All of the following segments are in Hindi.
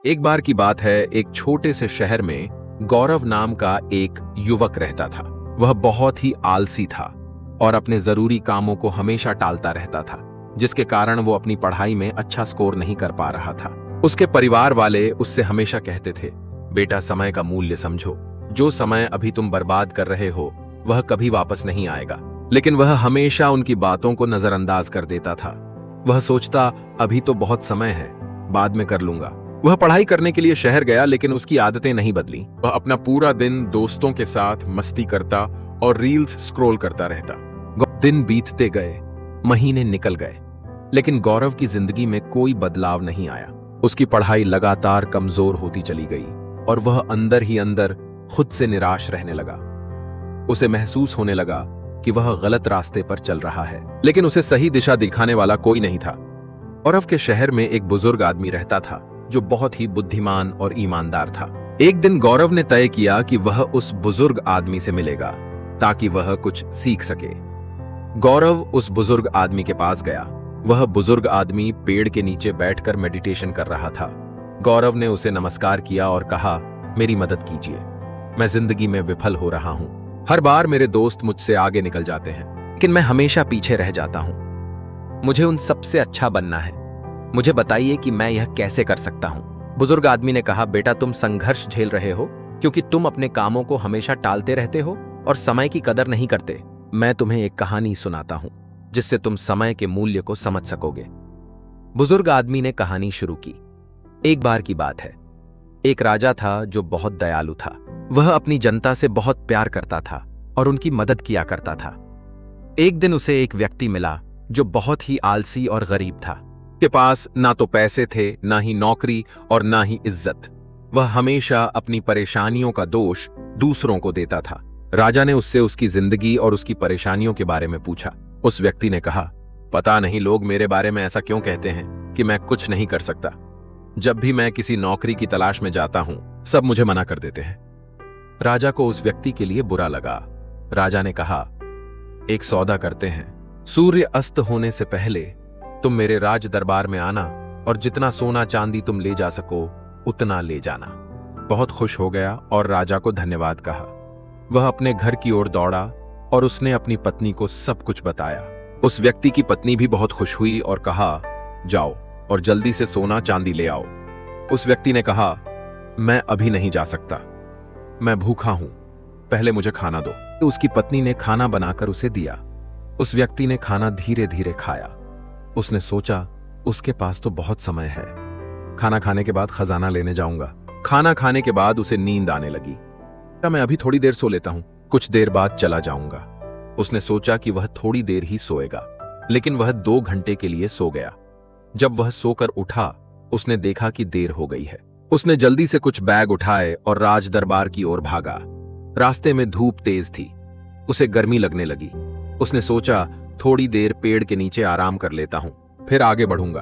एक बार की बात है, एक छोटे से शहर में गौरव नाम का एक युवक रहता था। वह बहुत ही आलसी था और अपने जरूरी कामों को हमेशा टालता रहता था, जिसके कारण वो अपनी पढ़ाई में अच्छा स्कोर नहीं कर पा रहा था। उसके परिवार वाले उससे हमेशा कहते थे, बेटा समय का मूल्य समझो, जो समय अभी तुम बर्बाद कर रहे हो वह कभी वापस नहीं आएगा। लेकिन वह हमेशा उनकी बातों को नजरअंदाज कर देता था। वह सोचता, अभी तो बहुत समय है, बाद में कर लूंगा। वह पढ़ाई करने के लिए शहर गया, लेकिन उसकी आदतें नहीं बदली। वह अपना पूरा दिन दोस्तों के साथ मस्ती करता और रील्स स्क्रॉल करता रहता। दिन बीतते गए, महीने निकल गए, लेकिन गौरव की जिंदगी में कोई बदलाव नहीं आया। उसकी पढ़ाई लगातार कमजोर होती चली गई और वह अंदर ही अंदर खुद से निराश रहने लगा। उसे महसूस होने लगा कि वह गलत रास्ते पर चल रहा है, लेकिन उसे सही दिशा दिखाने वाला कोई नहीं था। गौरव के शहर में एक बुजुर्ग आदमी रहता था जो बहुत ही बुद्धिमान और ईमानदार था। एक दिन गौरव ने तय किया कि वह उस बुजुर्ग आदमी से मिलेगा ताकि वह कुछ सीख सके। गौरव उस बुजुर्ग आदमी के पास गया। वह बुजुर्ग आदमी पेड़ के नीचे बैठकर मेडिटेशन कर रहा था। गौरव ने उसे नमस्कार किया और कहा, मेरी मदद कीजिए, मैं जिंदगी में विफल हो रहा हूं। हर बार मेरे दोस्त मुझसे आगे निकल जाते हैं, लेकिन मैं हमेशा पीछे रह जाता हूं। मुझे उन सबसे अच्छा बनना है। मुझे बताइए कि मैं यह कैसे कर सकता हूं। बुजुर्ग आदमी ने कहा, बेटा तुम संघर्ष झेल रहे हो क्योंकि तुम अपने कामों को हमेशा टालते रहते हो और समय की कदर नहीं करते। मैं तुम्हें एक कहानी सुनाता हूं जिससे तुम समय के मूल्य को समझ सकोगे। बुजुर्ग आदमी ने कहानी शुरू की। एक बार की बात है, एक राजा था जो बहुत दयालु था। वह अपनी जनता से बहुत प्यार करता था और उनकी मदद किया करता था। एक दिन उसे एक व्यक्ति मिला जो बहुत ही आलसी और गरीब था। के पास ना तो पैसे थे, ना ही नौकरी और ना ही इज्जत। वह हमेशा अपनी परेशानियों का दोष दूसरों को देता था। राजा ने उससे उसकी जिंदगी और उसकी परेशानियों के बारे में पूछा। उस व्यक्ति ने कहा, पता नहीं लोग मेरे बारे में ऐसा क्यों कहते हैं कि मैं कुछ नहीं कर सकता। जब भी मैं किसी नौकरी की तलाश में जाता हूं, सब मुझे मना कर देते हैं। राजा को उस व्यक्ति के लिए बुरा लगा। राजा ने कहा, एक सौदा करते हैं। सूर्य अस्त होने से पहले तुम मेरे राज दरबार में आना और जितना सोना चांदी तुम ले जा सको उतना ले जाना। बहुत खुश हो गया और राजा को धन्यवाद कहा। वह अपने घर की ओर दौड़ा और उसने अपनी पत्नी को सब कुछ बताया। उस व्यक्ति की पत्नी भी बहुत खुश हुई और कहा, जाओ और जल्दी से सोना चांदी ले आओ। उस व्यक्ति ने कहा, मैं अभी नहीं जा सकता, मैं भूखा हूं, पहले मुझे खाना दो। उसकी पत्नी ने खाना बनाकर उसे दिया। उस व्यक्ति ने खाना धीरे धीरे खाया। उसने सोचा, उसके पास तो बहुत समय है, खाना खाने के बाद खजाना लेने जाऊंगा। खाना खाने के बाद उसे नींद आने लगी। मैं अभी थोड़ी देर सो लेता हूं, कुछ देर बाद चला जाऊंगा। उसने सोचा कि वह थोड़ी देर ही सोएगा, लेकिन वह 2 घंटे के लिए सो गया। जब वह सोकर उठा, उसने देखा कि देर हो गई है। उसने जल्दी से कुछ बैग उठाए और राज दरबार की ओर भागा। रास्ते में धूप तेज थी, उसे गर्मी लगने लगी। उसने सोचा, थोड़ी देर पेड़ के नीचे आराम कर लेता हूं, फिर आगे बढ़ूंगा।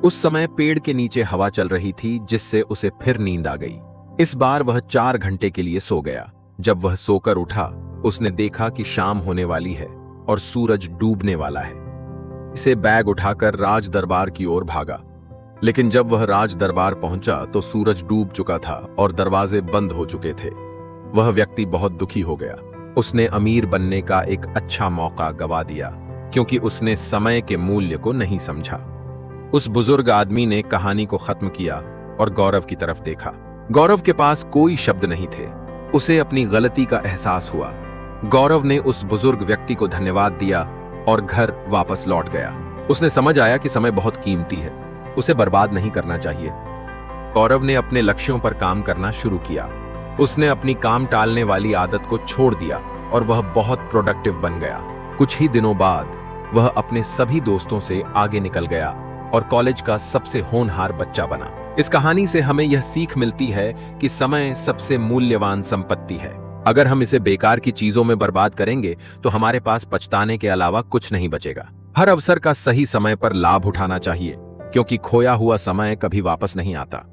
उस समय पेड़ के नीचे हवा चल रही थी, जिससे उसे फिर नींद आ गई। इस बार वह 4 घंटे के लिए सो गया। जब वह सोकर उठा, उसने देखा कि शाम होने वाली है और सूरज डूबने वाला है। इसे बैग उठाकर राज दरबार की ओर भागा, लेकिन जब वह राज दरबार पहुंचा तो सूरज डूब चुका था और दरवाजे बंद हो चुके थे। वह व्यक्ति बहुत दुखी हो गया। उसने अमीर बनने का एक अच्छा मौका गवा दिया क्योंकि उसने समय के मूल्य को नहीं समझा। उस बुजुर्ग आदमी ने कहानी को खत्म किया और गौरव की तरफ देखा। गौरव के पास कोई शब्द नहीं थे। उसे अपनी गलती का एहसास हुआ। गौरव ने उस बुजुर्ग व्यक्ति को धन्यवाद दिया और घर वापस लौट गया। उसने समझ आया कि समय बहुत कीमती है, उसे बर्बाद नहीं करना चाहिए। गौरव ने अपने लक्ष्यों पर काम करना शुरू किया। उसने अपनी काम टालने वाली आदत को छोड़ दिया और वह बहुत प्रोडक्टिव बन गया। कुछ ही दिनों बाद वह अपने सभी दोस्तों से आगे निकल गया और कॉलेज का सबसे होनहार बच्चा बना। इस कहानी से हमें यह सीख मिलती है कि समय सबसे मूल्यवान संपत्ति है। अगर हम इसे बेकार की चीजों में बर्बाद करेंगे तो हमारे पास पछताने के अलावा कुछ नहीं बचेगा। हर अवसर का सही समय पर लाभ उठाना चाहिए, क्योंकि खोया हुआ समय कभी वापस नहीं आता।